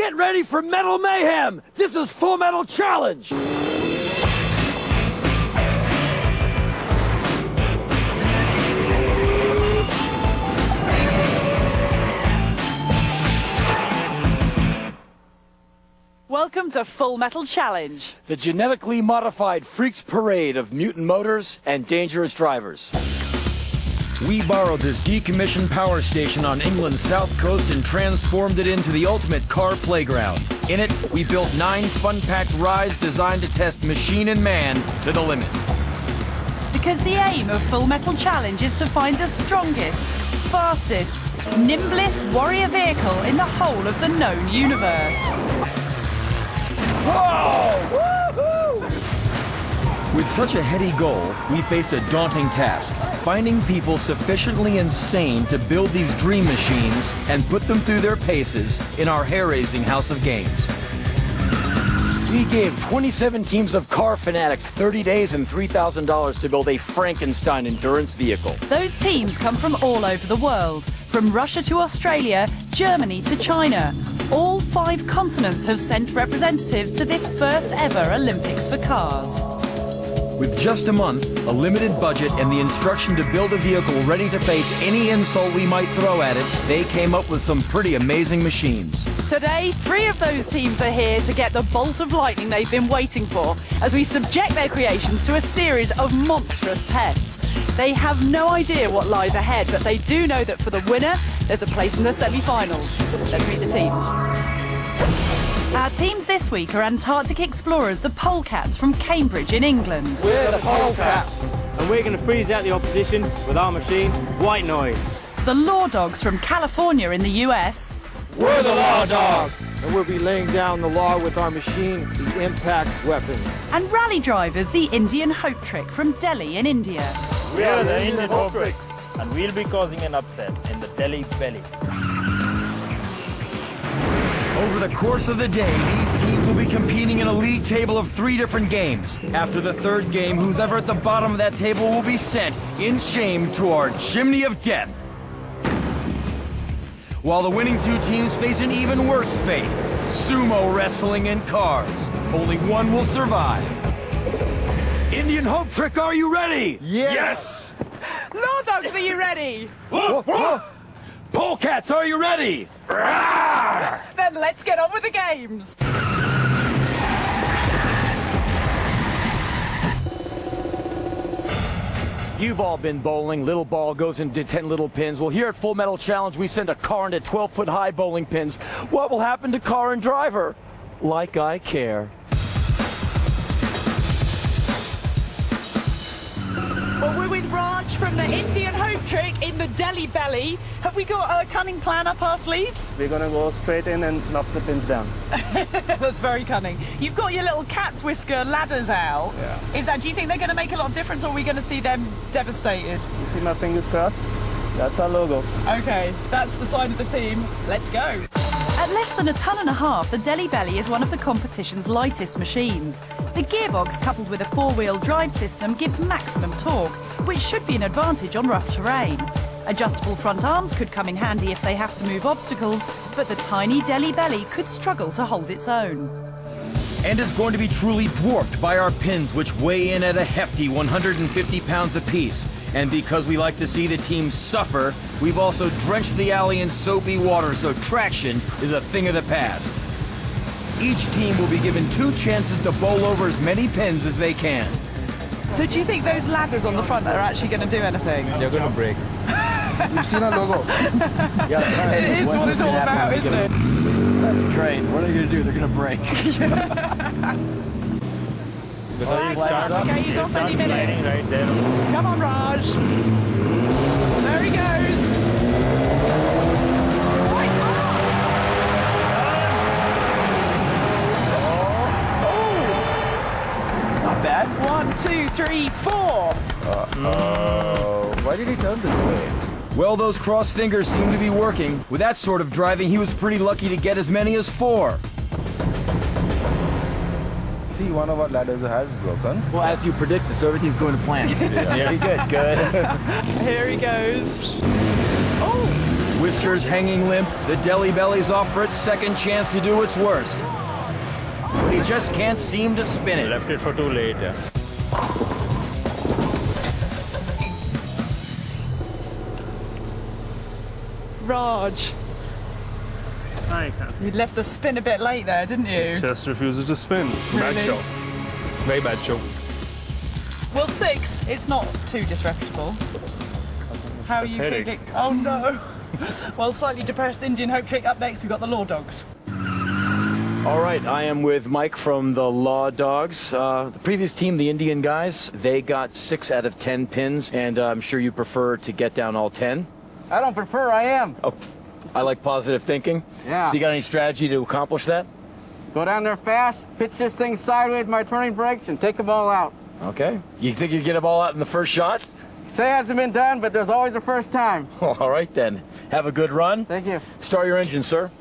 Get ready for Metal Mayhem! This is Full Metal Challenge! Welcome to Full Metal Challenge. The genetically modified freaks parade of mutant motors and dangerous drivers. We borrowed this decommissioned power station on England's south coast and transformed it into the ultimate car playground. In it, we built 9 fun-packed rides designed to test machine and man to the limit. Because the aim of Full Metal Challenge is to find the strongest, fastest, nimblest warrior vehicle in the whole of the known universe. Whoa! Woohoo! With such a heady goal, we faced a daunting task, finding people sufficiently insane to build these dream machines and put them through their paces in our hair-raising house of games. We gave 27 teams of car fanatics 30 days and $3,000 to build a Frankenstein endurance vehicle. Those teams come from all over the world, from Russia to Australia, Germany to China. All 5 continents have sent representatives to this first ever Olympics for cars. With just a month, a limited budget, and the instruction to build a vehicle ready to face any insult we might throw at it, they came up with some pretty amazing machines. Today, 3 of those teams are here to get the bolt of lightning they've been waiting for as we subject their creations to a series of monstrous tests. They have no idea what lies ahead, but they do know that for the winner, there's a place in the semi-finals. Let's meet the teams. Our teams this week are Antarctic explorers, the Polecats from Cambridge in England. We're the Polecats, and we're going to freeze out the opposition with our machine, White Noise. The Law Dogs from California in the US. We're the Law Dogs, and we'll be laying down the law with our machine, the Impact Weapon. And rally drivers, the Indian Hope Trick from Delhi in India. We are the Indian Hope Trick, and we'll be causing an upset in the Delhi Belly. Over the course of the day, these teams will be competing in a league table of 3 different games. After the 3rd game, who's ever at the bottom of that table will be sent in shame to our chimney of death. While the winning 2 teams face an even worse fate, sumo wrestling in cars. Only one will survive. Indian Hope Trick, are you ready? Yes! Law Dogs, are you ready? Polecats, are you ready? Then let's get on with the games. You've all been bowling. Little ball goes into 10 little pins. Well, here at Full Metal Challenge, we send a car into 12-foot-high bowling pins. What will happen to car and driver? Like I care. Well, we're with Raj from the Indian Hope Trick in the Delhi Belly. Have we got a cunning plan up our sleeves? We're going to go straight in and knock the pins down. That's very cunning. You've got your little cat's whisker ladders out. Yeah. Do you think they're going to make a lot of difference, or are we going to see them devastated? You see my fingers crossed? That's our logo. Okay, that's the sign of the team. Let's go. At less than 1.5 tons, the Delhi Belly is one of the competition's lightest machines. The gearbox coupled with a 4-wheel drive system gives maximum torque, which should be an advantage on rough terrain. Adjustable front arms could come in handy if they have to move obstacles, but the tiny Delhi Belly could struggle to hold its own. And is going to be truly dwarfed by our pins, which weigh in at a hefty 150 pounds apiece. And because we like to see the team suffer, we've also drenched the alley in soapy water, so traction is a thing of the past. Each team will be given 2 chances to bowl over as many pins as they can. So do you think those ladders on the front are actually going to do anything? They're going to break. You've seen our logo. It is what it's all about, isn't it? That's great. What are they going to do? They're going to break. Okay, he's off any minute. Sliding right there. Come on, Raj. There he goes. Not bad. 1, 2, 3, 4. Why did he turn this way? Well, those cross fingers seem to be working. With that sort of driving, he was pretty lucky to get as many as 4. See, one of our ladders has broken. Well, as you predicted, so everything's going to plan. Very good. Good. Here he goes. Oh! Whiskers hanging limp, the Deli Belly's off for its second chance to do its worst. But he just can't seem to spin it. Left it for too late. Yeah. Raj, I can't. you left the spin a bit late there, didn't you? Just refuses to spin. Bad Really? show. Very bad show. Well, 6, it's not too disreputable. How are you pathetic. feeling? Oh no. Well, slightly depressed Indian Hope Trick. Up next, we've got the Law Dogs. All right, I am with Mike from the Law Dogs. The previous team, the Indian guys, they got 6 out of 10 pins, and I'm sure you prefer to get down all 10. I don't prefer, I am. Oh, I like positive thinking. Yeah. So you got any strategy to accomplish that? Go down there fast, pitch this thing sideways with my turning brakes, and take the ball out. Okay. You think you get them all out in the first shot? Say it hasn't been done, but there's always a first time. All right, then. Have a good run. Thank you. Start your engine, sir.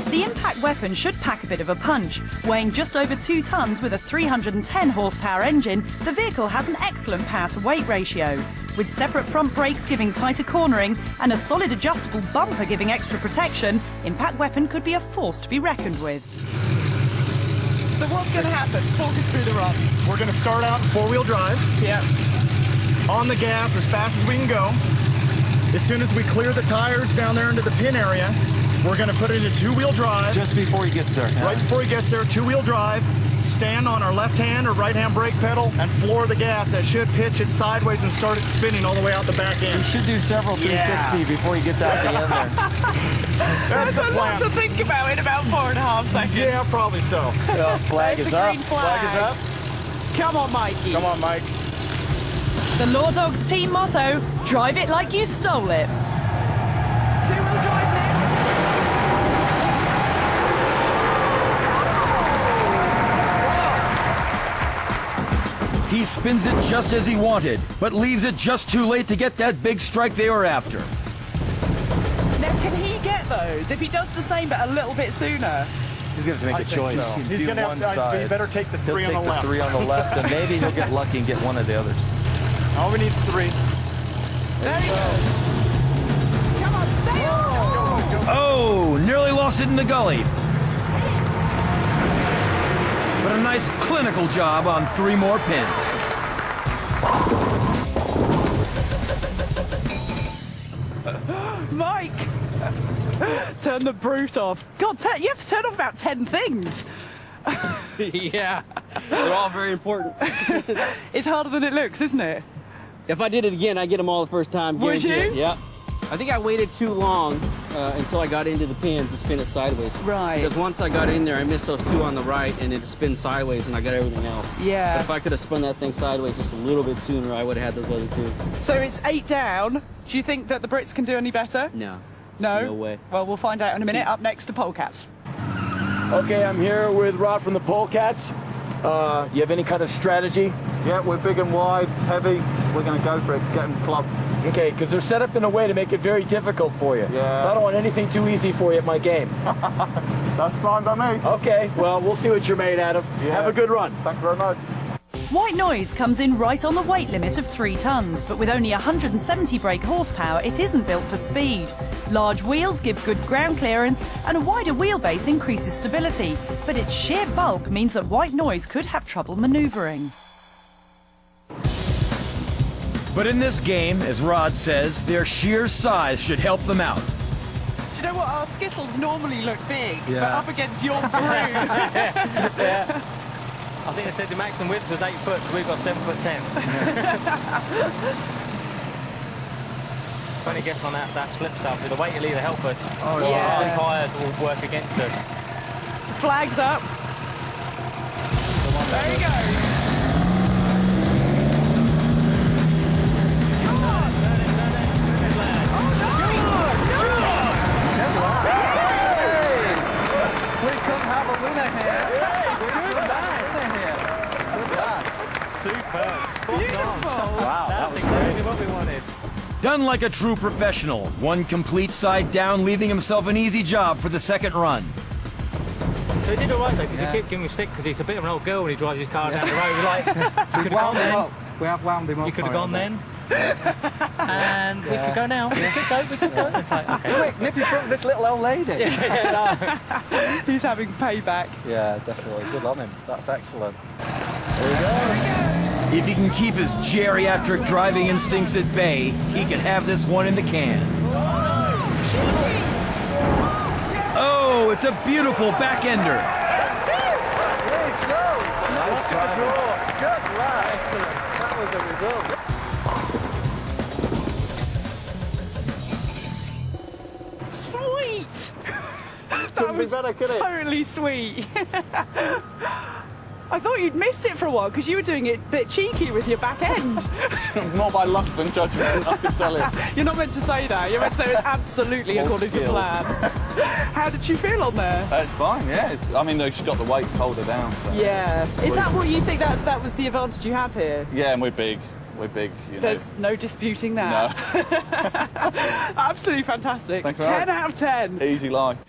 The impact weapon should pack a bit of a punch. Weighing just over 2 tons with a 310 horsepower engine, the vehicle has an excellent power-to-weight ratio. With separate front brakes giving tighter cornering and a solid adjustable bumper giving extra protection, impact weapon could be a force to be reckoned with. So what's going to happen? Talk us through the run. We're going to start out in 4-wheel drive. Yeah. On the gas as fast as we can go. As soon as we clear the tires down there into the pin area, we're going to put it into 2-wheel drive. Just before he gets there. Right before he gets there, 2-wheel drive. Stand on our left hand or right hand brake pedal and floor the gas. That should pitch it sideways and start it spinning all the way out the back end. He should do several 360 before he gets out the end there. That's the That's a lot plan. to think about in about 4.5 seconds. Yeah, probably so. Flag There's is the up. green flag. Flag is up. Come on, Mikey. Come on, Mike. The Law Dogs team motto, drive it like you stole it. 2-wheel drive now. He spins it just as he wanted, but leaves it just too late to get that big strike they were after. Now, can he get those if he does the same but a little bit sooner? He's going to have to make a choice. He's going to have to. You better take the 3 on the left. 3 on the left, and maybe he'll get lucky and get one of the others. All we need is 3. There he goes. Come on, stay on. Oh, nearly lost it in the gully. But a nice clinical job on 3 more pins. Mike! Turn the brute off. God, you have to turn off about 10 things. Yeah, they're all very important. It's harder than it looks, isn't it? If I did it again, I'd get them all the first time. Would guarantee you? it. Yeah. I think I waited too long until I got into the pins to spin it sideways. Right. Because once I got in there, I missed those 2 on the right, and it spun sideways, and I got everything else. Yeah. But if I could have spun that thing sideways just a little bit sooner, I would have had those other 2. So it's 8 down. Do you think that the Brits can do any better? No. No? No way. Well, we'll find out in a minute. Up next, the Polecats. Okay, I'm here with Rod from the Polecats. You have any kind of strategy? Yeah, we're big and wide, heavy. We're going to go for it, get him clubbed. Okay, because they're set up in a way to make it very difficult for you. Yeah. So I don't want anything too easy for you at my game. That's fine by me. Okay, well, we'll see what you're made out of. Yeah. Have a good run. Thank you very much. White Noise comes in right on the weight limit of 3 tons, but with only 170 brake horsepower, it isn't built for speed. Large wheels give good ground clearance, and a wider wheelbase increases stability, but its sheer bulk means that White Noise could have trouble manoeuvring. But in this game, as Rod says, their sheer size should help them out. Do you know what? Our Skittles normally look big, but Yeah. up against your brood. I think they said the maximum width was 8 foot, so we've got 7'10". Funny guess on that slip stuff. The weight will either help us, or yeah. the tyres will work against us. Flags up. There you go. Come on. We couldn't have a winner here. We couldn't have a winner here. Good lad. Superb. Beautiful. Wow, That's exactly what we wanted. Done like a true professional. 1 complete side down, leaving himself an easy job for the second run. So he did all right though, because he kept giving me stick because he's a bit of an old girl when he drives his car down the road. We're like, you could have gone then. We have wound him up. You could have gone then. and we could go now. We could go. It's like, okay. Quick, nip in front of this little old lady. He's having payback. Yeah, definitely. Good on him. That's excellent. If he can keep his geriatric driving instincts at bay, he could have this one in the can. Oh, it's a beautiful back-ender. Really slow. Nice driving. Good lad. Excellent. That was a result. Sweet! That Couldn't be was better, could it? totally sweet. I thought you'd missed it for a while because you were doing it a bit cheeky with your back end. More by luck than judgment, I can tell you. You're not meant to say that. You're meant to say it absolutely according to skill. plan. How did you feel on there? It's fine, yeah. I mean, they've just got the weight to hold her down. So. Yeah. Is that what you think that was the advantage you had here? Yeah, and we're big. We're big, you know. There's no disputing that. No. Absolutely fantastic. Thank you very 10 out of 10. Easy life.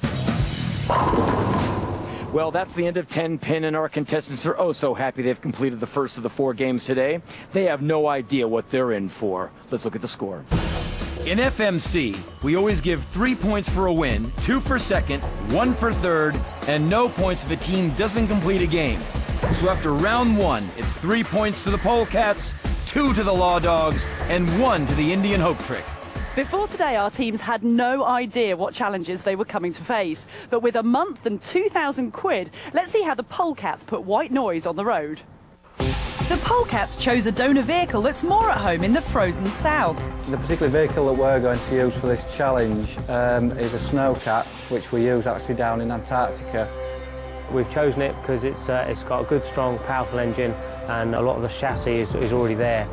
Well, that's the end of 10 pin, and our contestants are oh so happy they've completed the first of the 4 games today. They have no idea what they're in for. Let's look at the score. In FMC, we always give 3 points for a win, 2 for second, 1 for third, and no points if a team doesn't complete a game. So after round 1, it's 3 points to the Polecats, 2 to the Law Dogs, and 1 to the Indian Hope Trick. Before today, our teams had no idea what challenges they were coming to face. But with a month and 2,000 quid, let's see how the Polecats put White Noise on the road. The Polecats chose a donor vehicle that's more at home in the frozen south. The particular vehicle that we're going to use for this challenge is a Snowcat, which we use actually down in Antarctica. We've chosen it because it's got a good, strong, powerful engine, and a lot of the chassis is already there.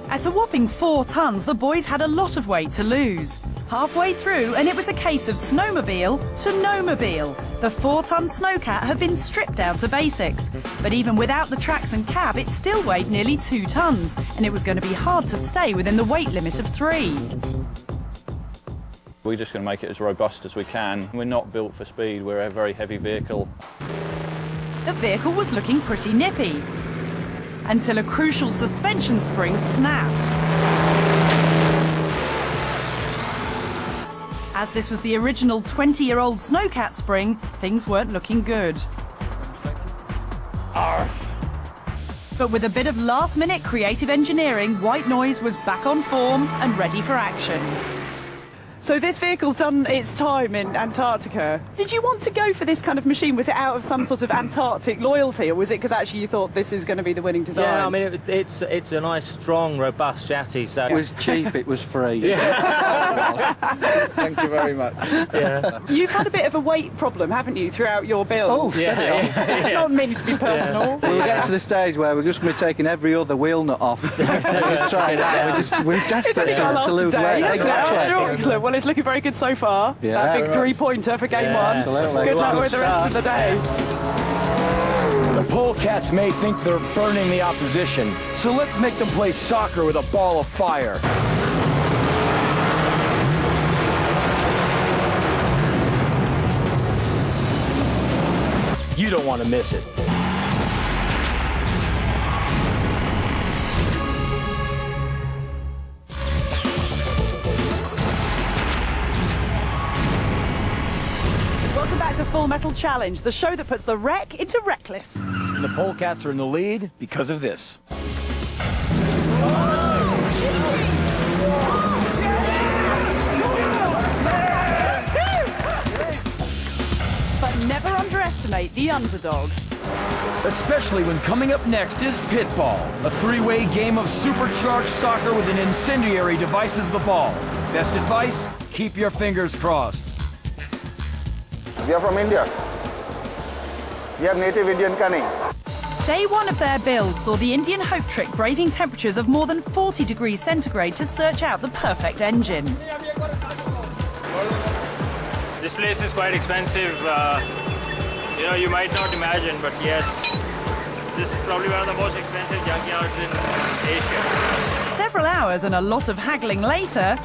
At a whopping 4 tonnes, the boys had a lot of weight to lose. Halfway through, and it was a case of snowmobile to no-mobile. The 4-tonne Snowcat had been stripped down to basics. But even without the tracks and cab, it still weighed nearly 2 tonnes, and it was going to be hard to stay within the weight limit of 3. We're just going to make it as robust as we can. We're not built for speed, we're a very heavy vehicle. The vehicle was looking pretty nippy, until a crucial suspension spring snapped. As this was the original 20-year-old Snowcat spring, things weren't looking good. Arse. But with a bit of last-minute creative engineering, White Noise was back on form and ready for action. So this vehicle's done its time in Antarctica. Did you want to go for this kind of machine? Was it out of some sort of Antarctic loyalty, or was it because actually you thought this is going to be the winning design? Yeah, I mean, it's a nice, strong, robust chassis. So It was cheap, it was free. Thank you very much. yeah. You've had a bit of a weight problem, haven't you, throughout your build? Oh, steady on. Not meaning to be personal. We were getting to the stage where we're just going to be taking every other wheel nut off. We're just trying that. We're desperate It's only our to lose last day. weight. Exactly. Exactly. Excellent. Well, it's looking very good so far. Yeah, That big very much. 3-pointer for game 1. Absolutely. Good luck Good with the rest of the day. The Polecats may think they're burning the opposition, so let's make them play soccer with a ball of fire. You don't want to miss it. Welcome back to Full Metal Challenge, the show that puts the wreck into reckless. And the Polecats are in the lead because of this. But never underestimate the underdog. Especially when coming up next is Pitball, a 3-way game of supercharged soccer with an incendiary device as the ball. Best advice? Keep your fingers crossed. We are from India. We have native Indian cunning. Day 1 of their build saw the Indian Hope Trick braving temperatures of more than 40 degrees centigrade to search out the perfect engine. This place is quite expensive. You might not imagine, but yes, this is probably one of the most expensive junkyards in Asia. Several hours and a lot of haggling later,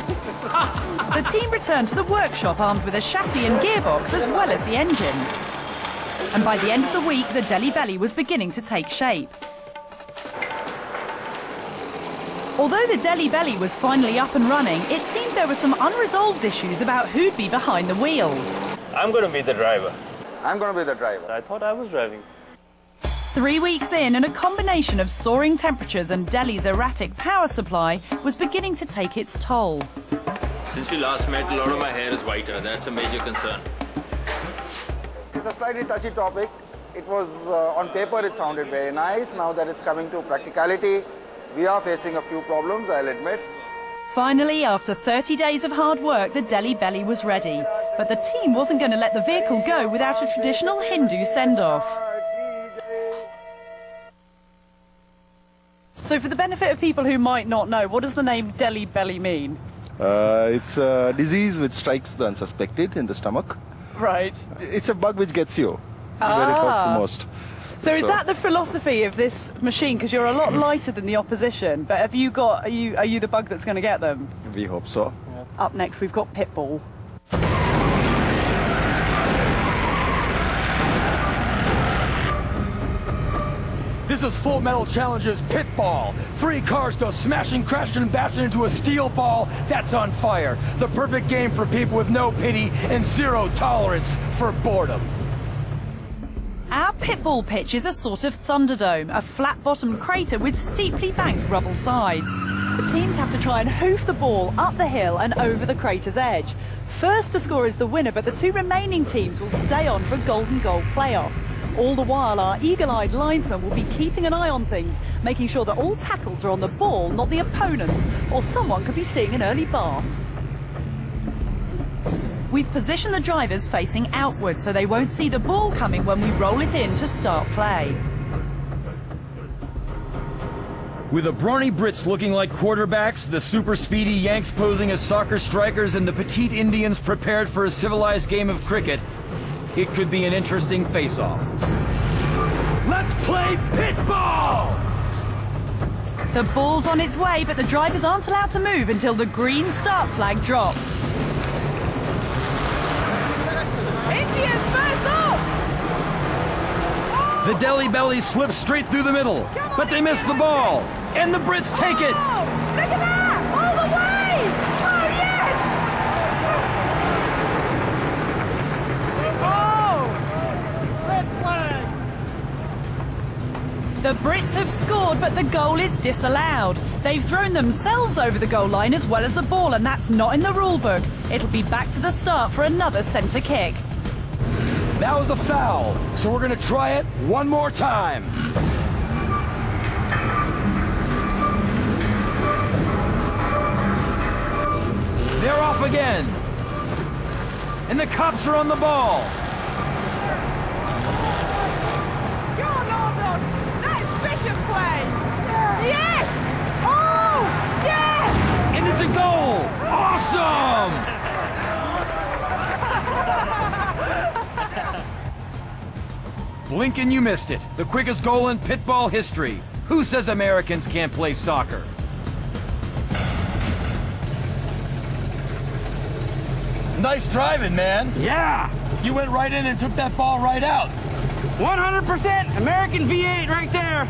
the team returned to the workshop armed with a chassis and gearbox as well as the engine. And by the end of the week, the Delhi Belly was beginning to take shape. Although the Delhi Belly was finally up and running, it seemed there were some unresolved issues about who'd be behind the wheel. I'm going to be the driver. I'm going to be the driver. I thought I was driving. 3 weeks in, and a combination of soaring temperatures and Delhi's erratic power supply was beginning to take its toll. Since we last met, a lot of my hair is whiter. That's a major concern. It's a slightly touchy topic. It was, on paper, it sounded very nice. Now that it's coming to practicality, we are facing a few problems, I'll admit. Finally, after 30 days of hard work, the Delhi Belly was ready. But the team wasn't going to let the vehicle go without a traditional Hindu send-off. So for the benefit of people who might not know, what does the name Delhi Belly mean? It's a disease which strikes the unsuspected in the stomach. Right. It's a bug which gets you where it hurts the most. So is that the philosophy of this machine? Because you're a lot lighter than the opposition, but have you got? Are you the bug that's going to get them? We hope so. Up next, we've got Pitbull. This is Full Metal Challenge's Pitball. 3 cars go smashing, crashing, and bashing into a steel ball that's on fire. The perfect game for people with no pity and zero tolerance for boredom. Our Pitball pitch is a sort of Thunderdome, a flat-bottomed crater with steeply banked rubble sides. The teams have to try and hoof the ball up the hill and over the crater's edge. First to score is the winner, but the 2 remaining teams will stay on for a golden goal playoff. All the while, our eagle-eyed linesmen will be keeping an eye on things, making sure that all tackles are on the ball, not the opponents, or someone could be seeing an early bath. We've positioned the drivers facing outwards so they won't see the ball coming when we roll it in to start play. With the brawny Brits looking like quarterbacks, the super speedy Yanks posing as soccer strikers, and the petite Indians prepared for a civilized game of cricket, it could be an interesting face-off. Let's play Pitball! The ball's on its way, but the drivers aren't allowed to move until the green start flag drops. Indians first off! The Delhi Belly slips straight through the middle, but they miss the ball, and the Brits take it! Look at that! All the way! Oh, yes! Oh! Red flag! The Brits have scored, but the goal is disallowed. They've thrown themselves over the goal line as well as the ball, and that's not in the rule book. It'll be back to the start for another centre kick. That was a foul, so we're going to try it one more time. They're off again. And the cops are on the ball. Go on, Northern! That is bishop play! Yes! Oh! Yes! And it's a goal! Awesome! Blink and you missed it. The quickest goal in Pitball history. Who says Americans can't play soccer? Nice driving, man. Yeah! You went right in and took that ball right out. 100% American V8 right there.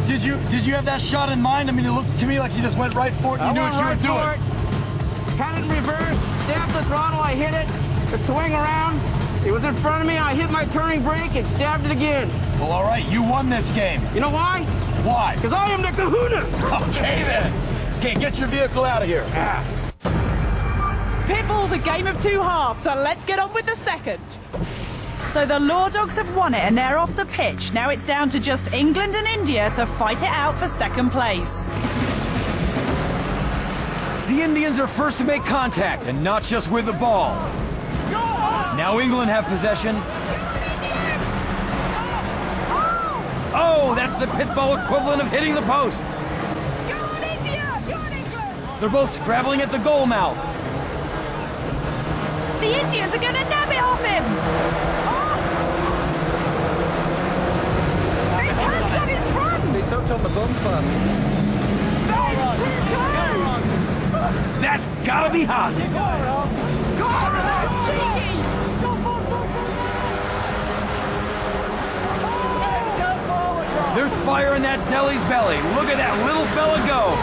Did you have that shot in mind? I mean, it looked to me like you just went right for it and you knew what you were doing. Had it in reverse, stabbed the throttle, I hit it, it swung around. It was in front of me, I hit my turning brake, and stabbed it again. Well, all right, you won this game. You know why? Why? Because I am the kahuna! Okay, then. Okay, get your vehicle out of here. Pitball's a game of 2 halves, so let's get on with the second. So the Law Dogs have won it and they're off the pitch. Now it's down to just England and India to fight it out for second place. The Indians are first to make contact, and not just with the ball. Now England have possession. Oh, that's the Pitball equivalent of hitting the post. They're both scrabbling at the goal mouth. The Indians are going to nab it off him. Oh. His hand's on his front. He's hooked on the bumper. That's too close. That's gotta be hot. Go on, cheeky. There's fire in that Delhi's belly. Look at that little fella go.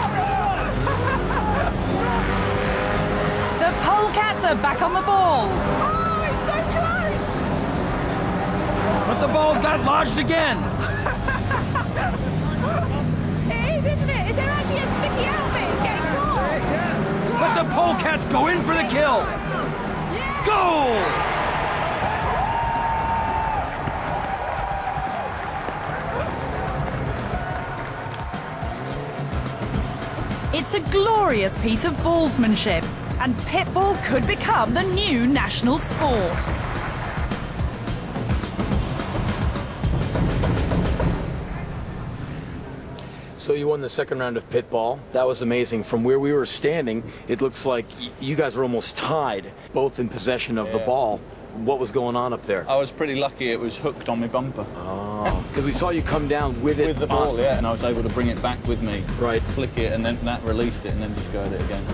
Polecats are back on the ball. Oh, it's so close! But the ball's got lodged again. It is, isn't it? Is there actually a sticky outfit? It's getting caught. But the Polecats go in for the kill. Goal! It's a glorious piece of ballsmanship, and pitball could become the new national sport. So you won the second round of pitball. That was amazing. From where we were standing, it looks like you guys were almost tied, both in possession of the ball. What was going on up there? I was pretty lucky it was hooked on my bumper. Oh, because we saw you come down with it. With the ball, yeah, and I was able to bring it back with me. Right. Flick it, and then that released it, and then just go at it again.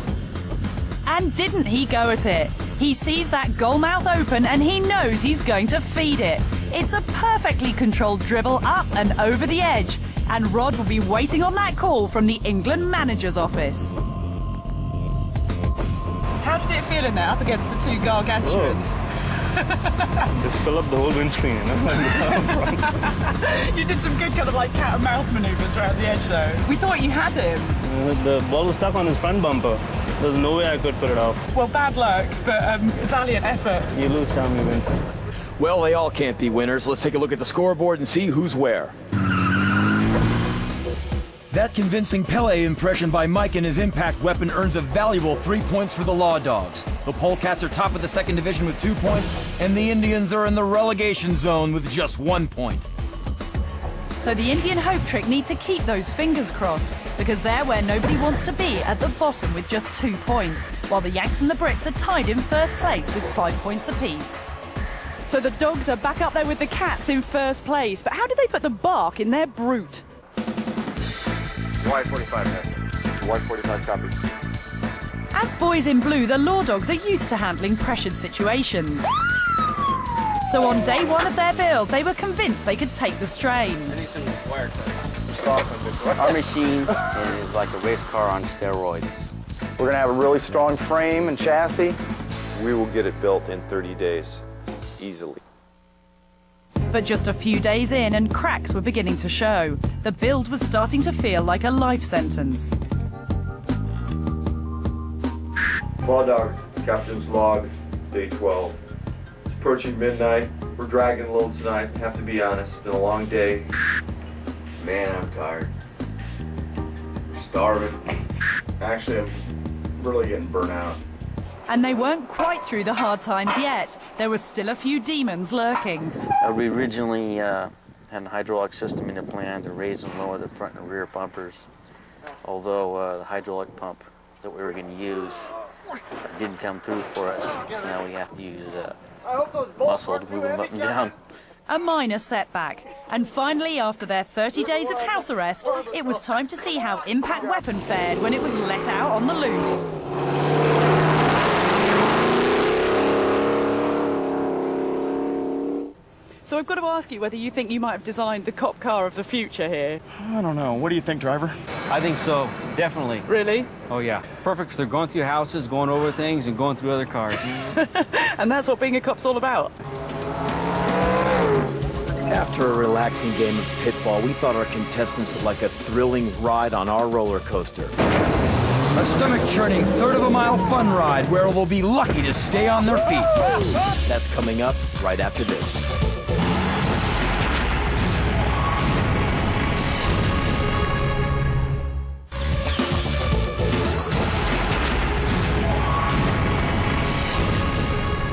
And didn't he go at it? He sees that goal mouth open and he knows he's going to feed it. It's a perfectly controlled dribble up and over the edge. And Rod will be waiting on that call from the England manager's office. How did it feel in there up against the two gargantuans? Just fill up the whole windscreen, you know? You did some good kind of like cat and mouse maneuvers around the edge though. We thought you had him. The ball was stuck on his front bumper. There's no way I could put it off. Well, bad luck, but valiant effort. You lose some, you win some. Well, they all can't be winners. Let's take a look at the scoreboard and see who's where. That convincing Pele impression by Mike and his impact weapon earns a valuable 3 points for the Law Dogs. The Polecats are top of the second division with 2 points, and the Indians are in the relegation zone with just 1 point. So the Indian Hope Trick need to keep those fingers crossed, because they're where nobody wants to be, at the bottom with just 2 points, while the Yanks and the Brits are tied in first place with 5 points apiece. So the Dogs are back up there with the Cats in first place, but how did they put the bark in their brute? Y45, man. Y45 copy. As boys in blue, the Law Dogs are used to handling pressured situations. So on day one of their build, they were convinced they could take the strain. Our machine is like a race car on steroids. We're going to have a really strong frame and chassis. We will get it built in 30 days, easily. But just a few days in and cracks were beginning to show. The build was starting to feel like a life sentence. Law Dogs, Captain's Log, Day 12. It's approaching midnight. We're dragging a little tonight, have to be honest. It's been a long day. Man, I'm tired. Starving. Actually, I'm really getting burnt out. And they weren't quite through the hard times yet. There were still a few demons lurking. We originally had a hydraulic system in the plan to raise and lower the front and rear bumpers. Although the hydraulic pump that we were going to use didn't come through for us, so now we have to use muscle to move them up and down. A minor setback. And finally, after their 30 days of house arrest, it was time to see how Impact Weapon fared when it was let out on the loose. So I've got to ask you whether you think you might have designed the cop car of the future here. I don't know. What do you think, driver? I think so, definitely. Really? Oh, yeah. Perfect. They're going through houses, going over things, and going through other cars. And that's what being a cop's all about. After a relaxing game of pitball, we thought our contestants would like a thrilling ride on our roller coaster. A stomach-churning third-of-a-mile fun ride where they'll be lucky to stay on their feet. That's coming up right after this.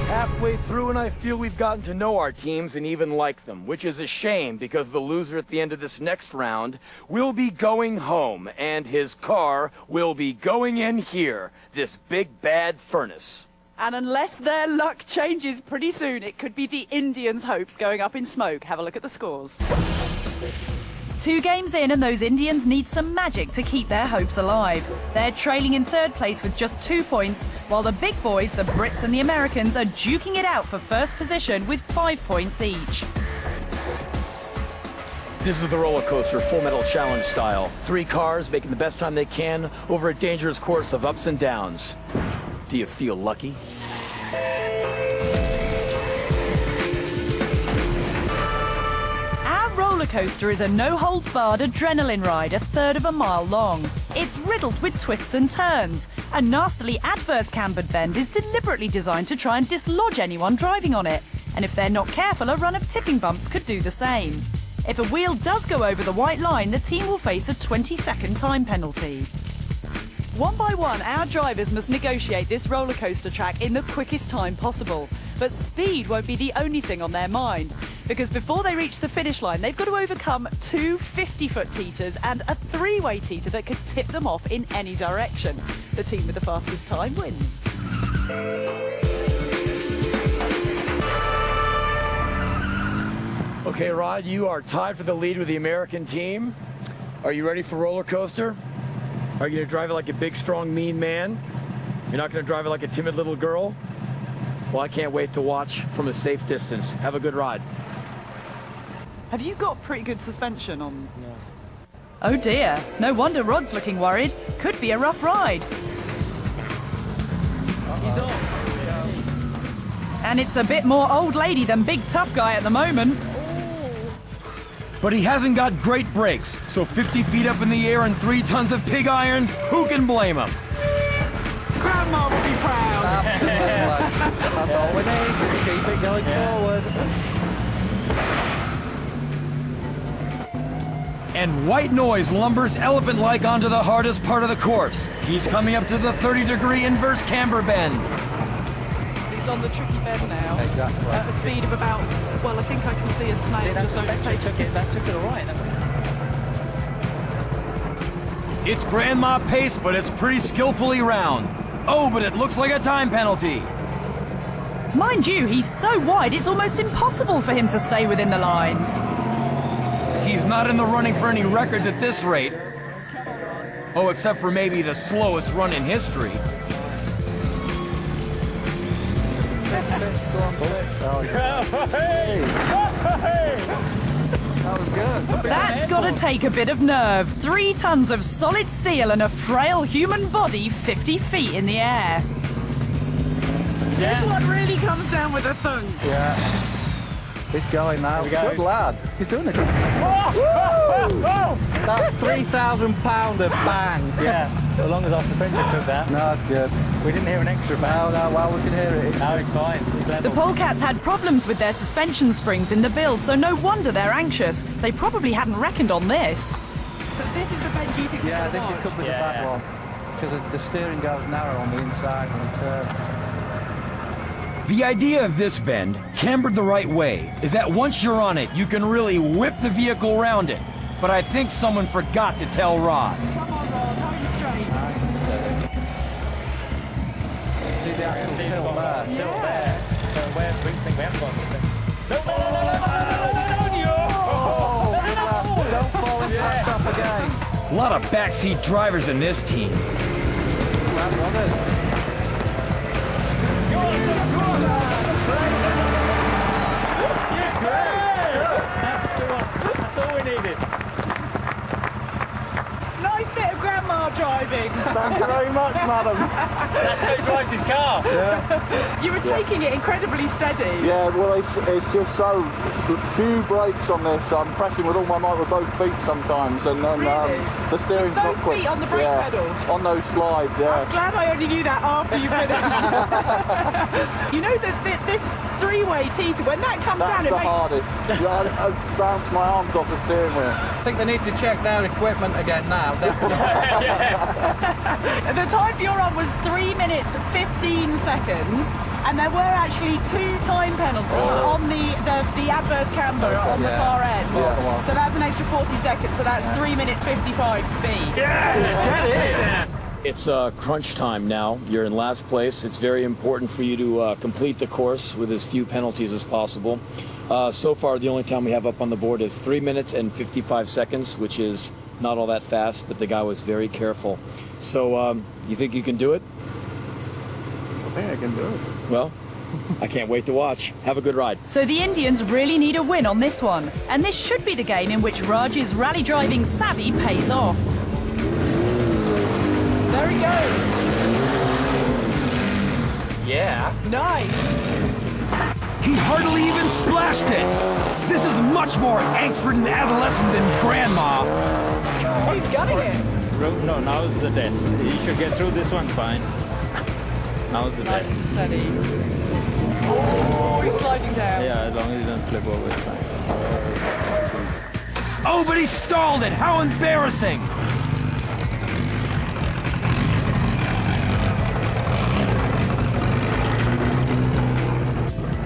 Halfway through, and I feel we've gotten to know our teams and even like them, which is a shame because the loser at the end of this next round will be going home, and his car will be going in here, this big bad furnace. And unless their luck changes pretty soon, it could be the Indians' hopes going up in smoke. Have a look at the scores. 2 games in, and those Indians need some magic to keep their hopes alive. They're trailing in third place with just 2 points, while the big boys, the Brits and the Americans, are duking it out for first position with 5 points each. This is the roller coaster, Full Metal Challenge style. 3 cars making the best time they can over a dangerous course of ups and downs. Do you feel lucky? Our roller coaster is a no-holds-barred adrenaline ride a third of a mile long. It's riddled with twists and turns. A nastily adverse cambered bend is deliberately designed to try and dislodge anyone driving on it. And if they're not careful, a run of tipping bumps could do the same. If a wheel does go over the white line, the team will face a 20-second time penalty. One by one, our drivers must negotiate this roller coaster track in the quickest time possible. But speed won't be the only thing on their mind, because before they reach the finish line, they've got to overcome 2 50-foot teeters and a 3-way teeter that could tip them off in any direction. The team with the fastest time wins. Okay, Rod, you are tied for the lead with the American team. Are you ready for roller coaster? Are you going to drive it like a big, strong, mean man? You're not going to drive it like a timid little girl? Well, I can't wait to watch from a safe distance. Have a good ride. Have you got pretty good suspension on? No. Oh dear, no wonder Rod's looking worried. Could be a rough ride. He's off. And it's a bit more old lady than big tough guy at the moment. But he hasn't got great brakes, so 50 feet up in the air and 3 tons of pig iron, who can blame him? Grandma will be proud. That's all we need to keep it going forward. And White Noise lumbers elephant-like onto the hardest part of the course. He's coming up to the 30-degree inverse camber bend. He's on the tricky bend now. Exactly. At a speed of about, well, I think I can see a snail just overtake it. That took it all right. It's grandma pace, but it's pretty skillfully round. Oh, but it looks like a time penalty. Mind you, he's so wide, it's almost impossible for him to stay within the lines. He's not in the running for any records at this rate. Oh, except for maybe the slowest run in history. That was good. That's got to take a bit of nerve. 3 tons of solid steel and a frail human body 50 feet in the air. This one really comes down with a thunk. Yeah. He's going now. Good lad. He's doing it. That's 3,000 pound of bang. Yeah, as long as our suspension took that. No, that's good. We didn't hear an extra bang. No, well, we can hear it. No, it's fine. The Polecats had problems with their suspension springs in the build, so no wonder they're anxious. They probably hadn't reckoned on this. So this is the bend you think? Yeah, this could be the bad one. Because the steering goes narrow on the inside when he turns. The idea of this bend, cambered the right way, is that once you're on it, you can really whip the vehicle around it. But I think someone forgot to tell Rod. Come on, Rod, hold you straight. See the actual tilt there? Tilt there. So where do we think we haven't got this thing? No! Don't fall into that trap again. A lot of backseat drivers in this team. That's all we needed. Nice bit of grandma driving. Thank you very much, madam. That's how he drives his car. Yeah. You were taking it incredibly steady. Yeah, well, it's just so few brakes on this. I'm pressing with all my might with both feet sometimes, and then Really? the steering's With not both quick. feet on the brake yeah, pedal? on those slides. I'm Yeah. glad I only knew that after you finished. You know that this 3-way teeter, when that comes That's down, it the makes... hardest. Yeah, I bounce my arms off the steering wheel. I think they need to check their equipment again now. The time you're on was 3 minutes 15 seconds, and there were actually 2 time penalties on the adverse camber on the far end. Yeah. So that's an extra 40 seconds. So that's 3 minutes 55 to beat. It's crunch time now. You're in last place. It's very important for you to complete the course with as few penalties as possible. So far, the only time we have up on the board is 3 minutes and 55 seconds, which is not all that fast, but the guy was very careful. So, you think you can do it? I think I can do it. Well, I can't wait to watch. Have a good ride. So the Indians really need a win on this one, and this should be the game in which Raj's rally driving savvy pays off. There he goes. Yeah. Nice. He hardly even splashed it. This is much more angst-ridden adolescent than Grandma. He's gunning it. No, now is the test. You should get through this one fine. Now is the Nice test. and steady. Oh, he's sliding down. Yeah, as long as he doesn't flip over, it's fine. Oh, but he stalled it. How embarrassing.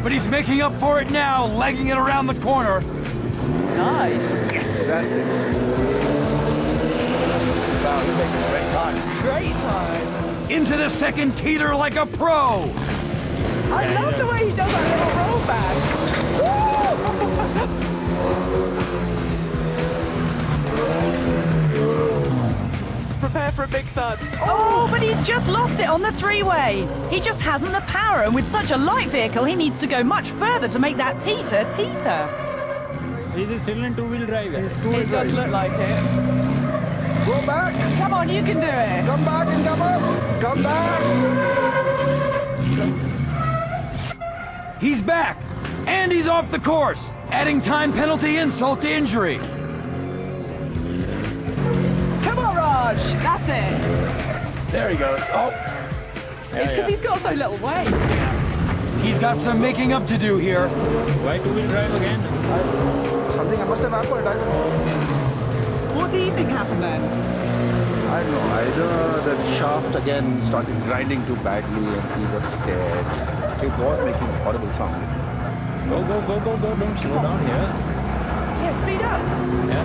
But he's making up for it now, legging it around the corner. Nice. Yes. That's it. Wow, you're making a great time. Great time. Into the second teeter like a pro. I love the way he does that little rollback. Prepare for a big thud. Oh, but he's just lost it on the three-way. He just hasn't the power, and with such a light vehicle, he needs to go much further to make that teeter. He's still in two-wheel drive. It does look like it. Go back. Come on, you can do it. Come back and come up. Come back. He's back. And he's off the course, adding time penalty insult to injury. Come on, Raj. That's it. There he goes. Oh. It's because he's got so little weight. He's got some making up to do here. Why two-wheel drive again? Something I must have happened. I don't know. What do you think happened then? I don't know. Either the shaft again started grinding too badly and he got scared. It was making a horrible sound. Go. Don't slow down here. Yeah, speed up. Yeah.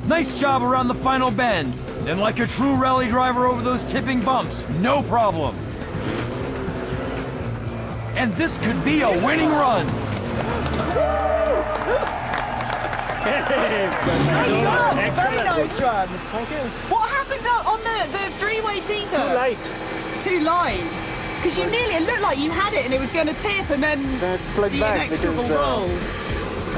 Nice job around the final bend. Then like a true rally driver over those tipping bumps. No problem. And this could be a winning run. Nice run. Very nice run. Okay. What happened on the three-way teeter? Too light. Too light. Because you nearly, it looked like you had it and it was going to tip and then That slid the back inexorable because, roll.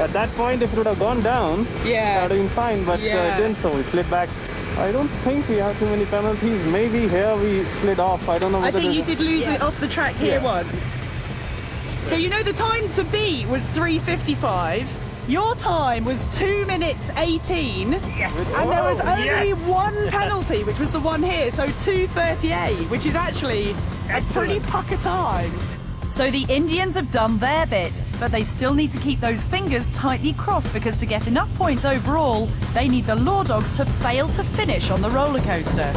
At that point, if it would have gone down, it would have been fine, but it didn't, so we slid back. I don't think we have too many penalties. Maybe here we slid off. I don't know I whether think you did lose it off the track here once. So you know the time to beat was 3:55. Your time was 2 minutes 18. Yes. And there was only one penalty, which was the one here, so 2:38, which is actually a pretty pucker time. So the Indians have done their bit, but they still need to keep those fingers tightly crossed because to get enough points overall, they need the Law Dogs to fail to finish on the roller coaster.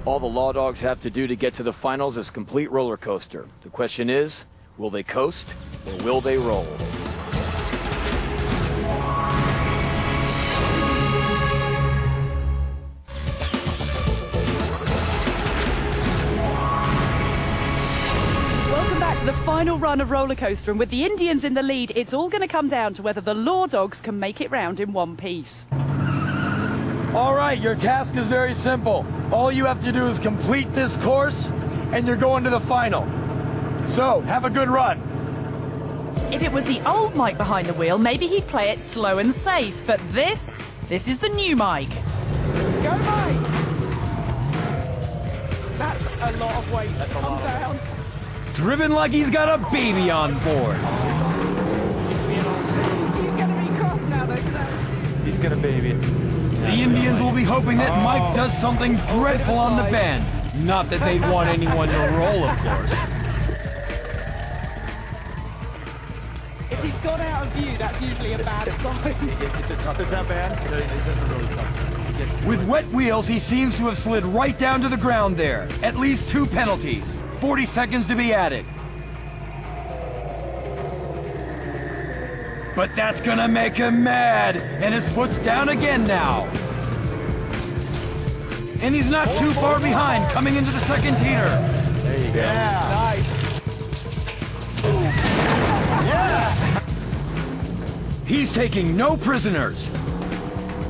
All the Law Dogs have to do to get to the finals is complete roller coaster. The question is, will they coast or will they roll? The final run of roller coaster, and with the Indians in the lead, it's all going to come down to whether the Law Dogs can make it round in one piece. All right, your task is very simple. All you have to do is complete this course, and you're going to the final. So, have a good run. If it was the old Mike behind the wheel, maybe he'd play it slow and safe, but this is the new Mike. Go, Mike! That's a lot of weight. Calm down. Driven like he's got a baby on board. He's going to be cross now, though, because that was too... He's got a baby. The Indians will be hoping that Mike does something dreadful on the bend. Not that they'd want anyone to roll, of course. If he's gone out of view, that's usually a bad sign. It's not bad. It's just really tough. With wet wheels, he seems to have slid right down to the ground there. At least 2 penalties. 40 seconds to be added. But that's gonna make him mad, and his foot's down again now. And he's not too far behind, coming into the second teeter. There you go. Yeah. Nice. Yeah. He's taking no prisoners.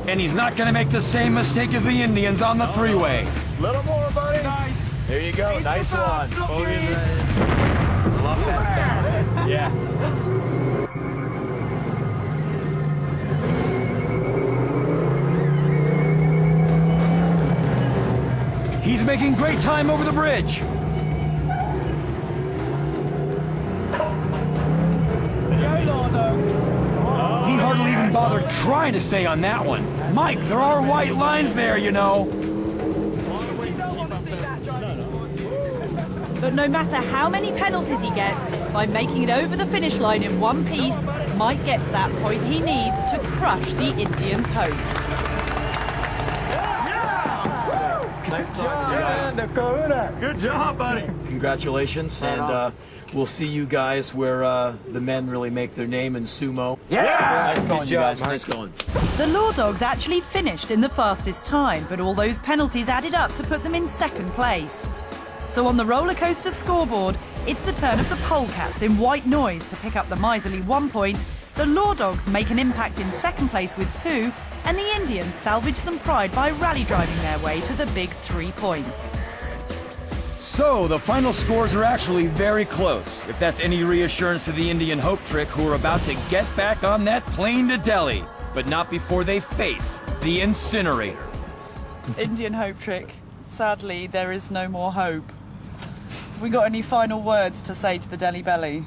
And he's not gonna make the same mistake as the Indians on the three-way. Little more, buddy. Nice. There you go. Nice one. Love that sound. Yeah. making great time over the bridge. He hardly even bothered trying to stay on that one. Mike, there are white lines there, you know. But no matter how many penalties he gets, by making it over the finish line in one piece, Mike gets that point he needs to crush the Indians' hopes. Good job, buddy. Congratulations, and we'll see you guys where the men really make their name in sumo. Nice going, you guys. Nice going. The Law Dogs actually finished in the fastest time, but all those penalties added up to put them in second place. So on the roller coaster scoreboard, it's the turn of the Polecats in white noise to pick up the miserly 1 point. The Law Dogs make an impact in second place with 2, and the Indians salvage some pride by rally driving their way to the big 3 points. So, the final scores are actually very close, if that's any reassurance to the Indian Hope Trick, who are about to get back on that plane to Delhi, but not before they face the incinerator. Indian Hope Trick, sadly, there is no more hope. Have we got any final words to say to the Delhi Belly?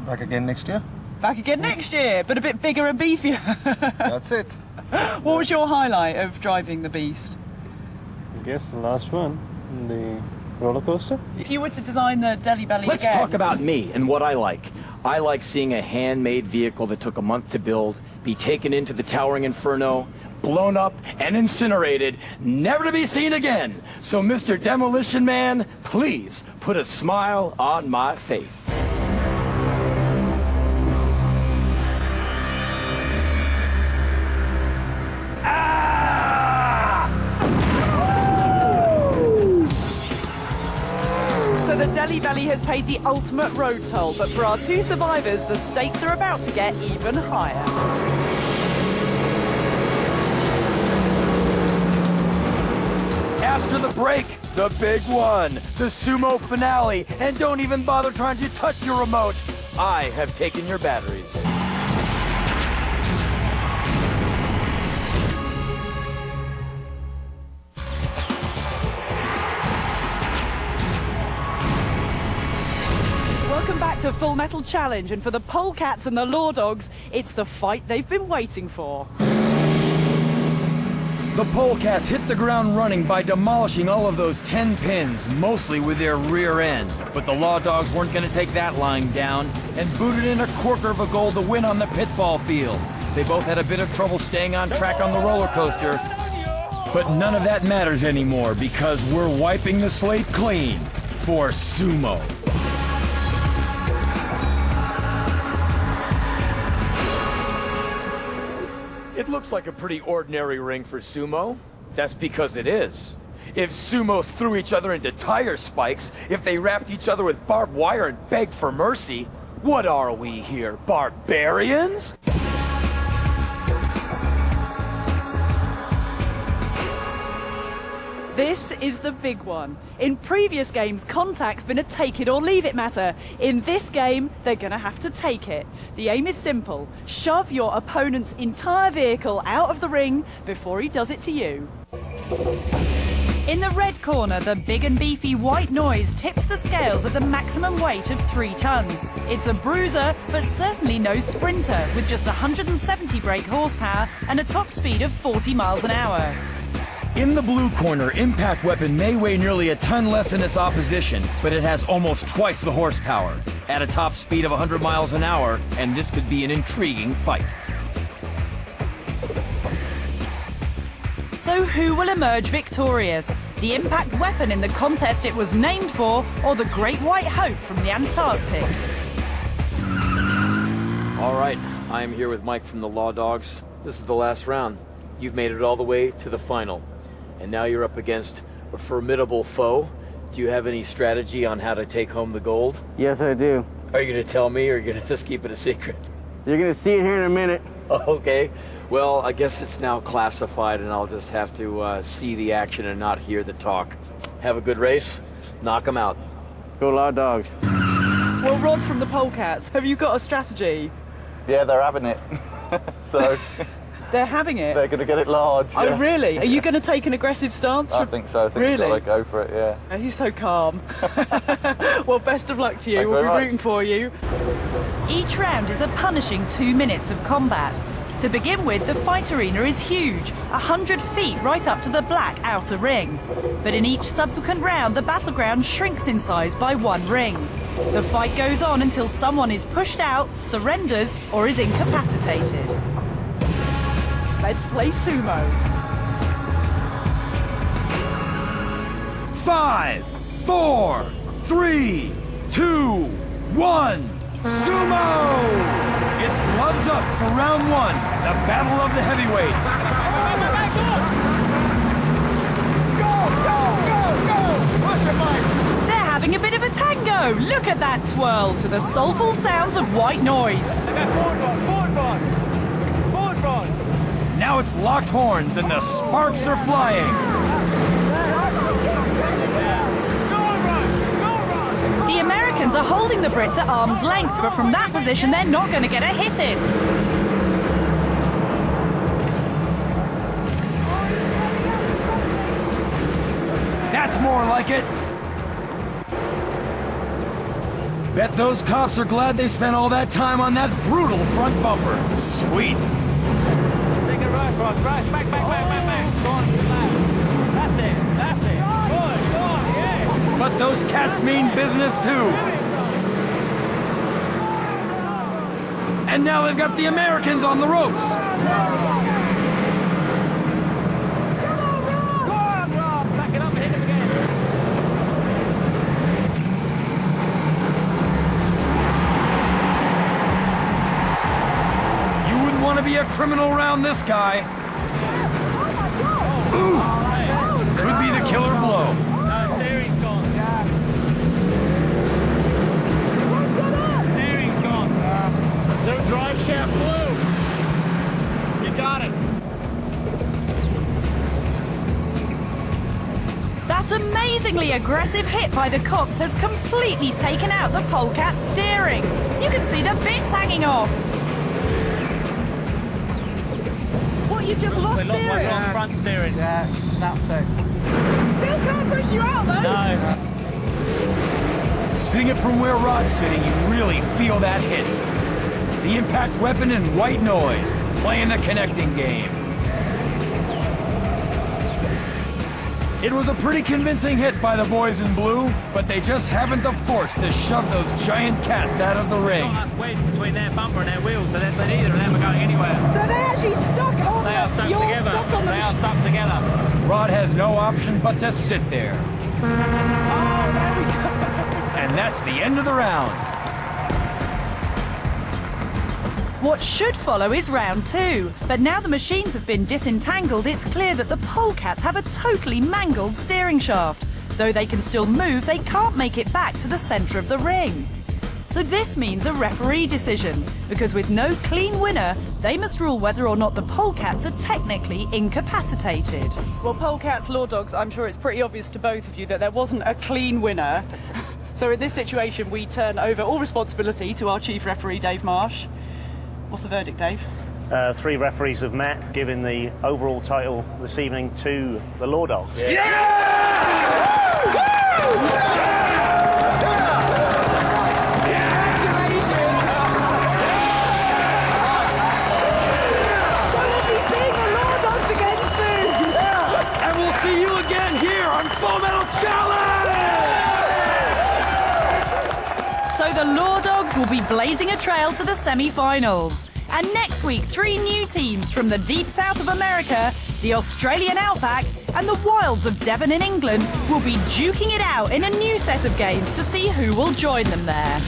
Back again next year? Back again next year, but a bit bigger and beefier. That's it. What was your highlight of driving the beast? I guess the last one, the roller coaster. If you were to design the Delhi Belly Let's again... talk about me and what I like. I like seeing a handmade vehicle that took a month to build, be taken into the towering inferno, blown up and incinerated, never to be seen again. So, Mr. Demolition Man, please put a smile on my face. So the Delhi Belly has paid the ultimate road toll, but for our 2 survivors, the stakes are about to get even higher. After the break, the big one, the sumo finale, and don't even bother trying to touch your remote. I have taken your batteries. Welcome back to Full Metal Challenge, and for the Polecats and the Law Dogs, it's the fight they've been waiting for. The Polecats hit the ground running by demolishing all of those 10 pins, mostly with their rear end. But the Law Dogs weren't going to take that line down and booted in a corker of a goal to win on the pitfall field. They both had a bit of trouble staying on track on the roller coaster, but none of that matters anymore because we're wiping the slate clean for sumo. It looks like a pretty ordinary ring for sumo. That's because it is. If sumos threw each other into tire spikes, if they wrapped each other with barbed wire and begged for mercy, what are we here, barbarians? This is the big one. In previous games, contact's been a take it or leave it matter. In this game, they're gonna have to take it. The aim is simple. Shove your opponent's entire vehicle out of the ring before he does it to you. In the red corner, the big and beefy white noise tips the scales at the maximum weight of 3 tons. It's a bruiser, but certainly no sprinter, with just 170 brake horsepower and a top speed of 40 miles an hour. In the blue corner, Impact Weapon may weigh nearly a ton less than its opposition, but it has almost twice the horsepower, at a top speed of 100 miles an hour, and this could be an intriguing fight. So who will emerge victorious? The Impact Weapon in the contest it was named for, or the Great White Hope from the Antarctic? All right, I am here with Mike from the Law Dogs. This is the last round. You've made it all the way to the final. And now you're up against a formidable foe. Do you have any strategy on how to take home the gold? Yes, I do. Are you going to tell me, or are you going to just keep it a secret? You're going to see it here in a minute. Okay. Well, I guess it's now classified, and I'll just have to see the action and not hear the talk. Have a good race. Knock them out. Go Law Dogs. Well, Rod from the Polecats, have you got a strategy? Yeah, they're having it. So They're having it? They're going to get it large. Oh, yeah. really? Are you going to take an aggressive stance? I think so. I think really? we've got to go for it, yeah. Are you so calm? Well, best of luck to you. Thank you We'll be very rooting for you. Each round is a punishing 2 minutes of combat. To begin with, the fight arena is huge, 100 feet right up to the black outer ring. But in each subsequent round, the battleground shrinks in size by 1 ring. The fight goes on until someone is pushed out, surrenders, or is incapacitated. Let's play sumo. 5, 4, 3, 2, 1. Sumo! It's gloves up for round 1, the battle of the heavyweights. They're having a bit of a tango. Look at that twirl to the soulful sounds of white noise. Now it's locked horns and the sparks are flying. The Americans are holding the Brits at arm's length, but from that position they're not going to get a hit in. That's more like it. Bet those cops are glad they spent all that time on that brutal front bumper. Sweet. Take it right, Ross. Right. Back. Go on, too loud. That's it. Good, yeah. But those cats mean business too. And now they've got the Americans on the ropes. Back it up and hit him again. You wouldn't want to be a criminal around this guy. Ooh! Could be the killer blow. No, steering's gone. Steering's gone. So drive shaft blue. You got it. That amazingly aggressive hit by the cops has completely taken out the polecat's steering. You can see the bits hanging off. What, you've just lost steering? We lost front steering. Yeah, snapped it. Still can't push you out though. No. Seeing it from where Rod's sitting, you really feel that hit. The impact weapon and white noise, playing the connecting game. It was a pretty convincing hit by the boys in blue, but they just haven't the force to shove those giant cats out of the ring. Got that wedge between their bumper and their wheels, so that neither of them are going anywhere. So they actually stuck on They are stuck together. They are stuck together. Rod has no option but to sit there. And that's the end of the round. What should follow is round 2, but now the machines have been disentangled, it's clear that the polecats have a totally mangled steering shaft. Though they can still move, they can't make it back to the centre of the ring. So this means a referee decision, because with no clean winner, they must rule whether or not the polecats are technically incapacitated. Well, polecats, law dogs, I'm sure it's pretty obvious to both of you that there wasn't a clean winner. So in this situation, we turn over all responsibility to our chief referee, Dave Marsh. What's the verdict, Dave? 3 referees have met, giving the overall title this evening to the Law Dogs. And we'll see you again here on Full Metal Challenge! So the Law Dogs will be blazing a trail to the semi-finals. And next week, 3 new teams from the deep south of America, the Australian outback, and the wilds of Devon in England will be duking it out in a new set of games to see who will join them there.